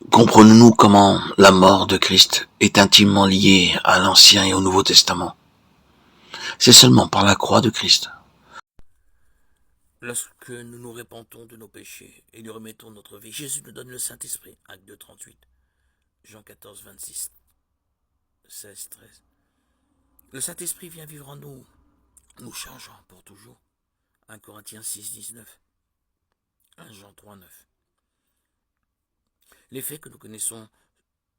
Comprenons-nous comment la mort de Christ est intimement liée à l'Ancien et au Nouveau Testament. C'est seulement par la croix de Christ. Lorsque nous nous repentons de nos péchés et lui remettons notre vie, Jésus nous donne le Saint-Esprit. Acte 2, 38. Jean 14, 26, 16, 13. Le Saint-Esprit vient vivre en nous, nous changeant pour toujours. 1 Corinthiens 6, 19. 1 Jean 3, 9. Les faits que nous connaissons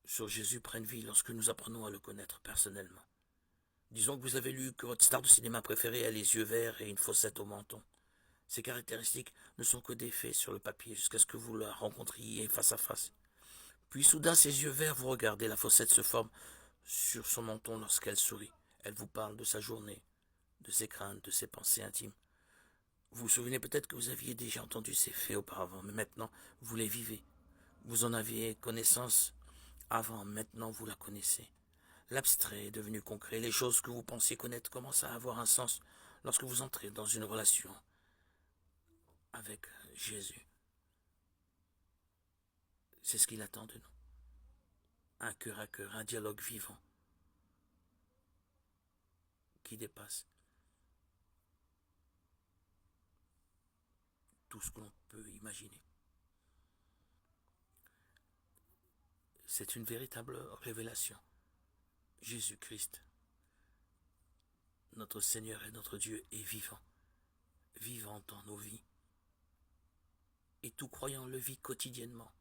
sur Jésus prennent vie lorsque nous apprenons à le connaître personnellement. Disons que vous avez lu que votre star de cinéma préféré a les yeux verts et une fossette au menton. Ces caractéristiques ne sont que des faits sur le papier jusqu'à ce que vous la rencontriez face à face. Puis soudain, ses yeux verts vous regardez, la fossette se forme sur son menton lorsqu'elle sourit. Elle vous parle de sa journée, de ses craintes, de ses pensées intimes. Vous vous souvenez peut-être que vous aviez déjà entendu ces faits auparavant, mais maintenant vous les vivez. Vous en aviez connaissance avant, maintenant vous la connaissez. L'abstrait est devenu concret. Les choses que vous pensiez connaître commencent à avoir un sens lorsque vous entrez dans une relation avec Jésus. C'est ce qu'il attend de nous. Un cœur à cœur, un dialogue vivant qui dépasse tout ce que l'on peut imaginer. C'est une véritable révélation. Jésus-Christ, notre Seigneur et notre Dieu, est vivant, vivant dans nos vies. Et tout croyant le vit quotidiennement,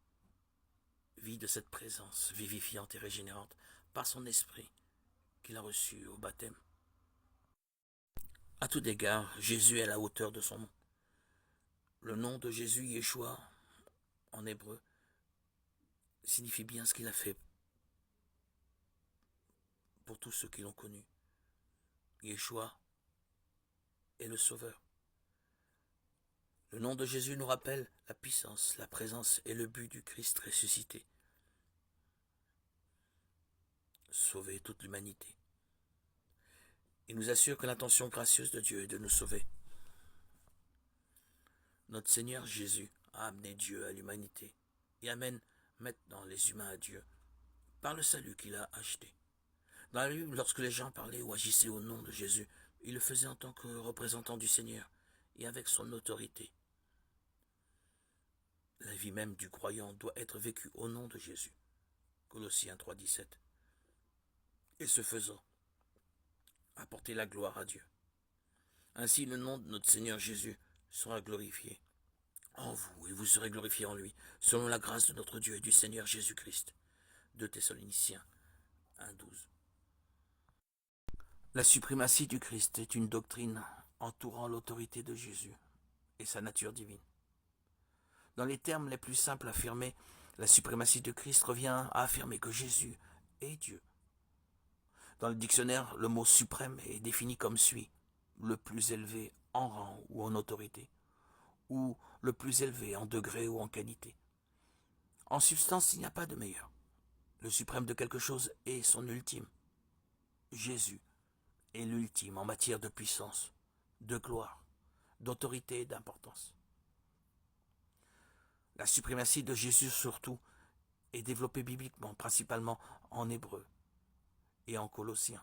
vit de cette présence vivifiante et régénérante par son esprit qu'il a reçu au baptême. À tout égard, Jésus est à la hauteur de son nom. Le nom de Jésus, Yeshua, en hébreu, signifie bien ce qu'il a fait pour tous ceux qui l'ont connu. Yeshua est le Sauveur. Le nom de Jésus nous rappelle la puissance, la présence et le but du Christ ressuscité. Sauver toute l'humanité. Il nous assure que l'intention gracieuse de Dieu est de nous sauver. Notre Seigneur Jésus a amené Dieu à l'humanité et amène maintenant les humains à Dieu par le salut qu'il a acheté. Dans la Bible, lorsque les gens parlaient ou agissaient au nom de Jésus, ils le faisaient en tant que représentant du Seigneur et avec son autorité. La vie même du croyant doit être vécue au nom de Jésus. Colossiens 3, 17. Et ce faisant, apporter la gloire à Dieu. Ainsi, le nom de notre Seigneur Jésus sera glorifié en vous et vous serez glorifiés en lui, selon la grâce de notre Dieu et du Seigneur Jésus-Christ. 2 Thessaloniciens 1, 12. La suprématie du Christ est une doctrine entourant l'autorité de Jésus et sa nature divine. Dans les termes les plus simples affirmés, la suprématie de Christ revient à affirmer que Jésus est Dieu. Dans le dictionnaire, le mot suprême est défini comme suit: le plus élevé en rang ou en autorité, ou le plus élevé en degré ou en qualité. En substance, il n'y a pas de meilleur. Le suprême de quelque chose est son ultime. Jésus est l'ultime en matière de puissance, de gloire, d'autorité et d'importance. La suprématie de Jésus surtout est développée bibliquement, principalement en hébreu et en Colossiens.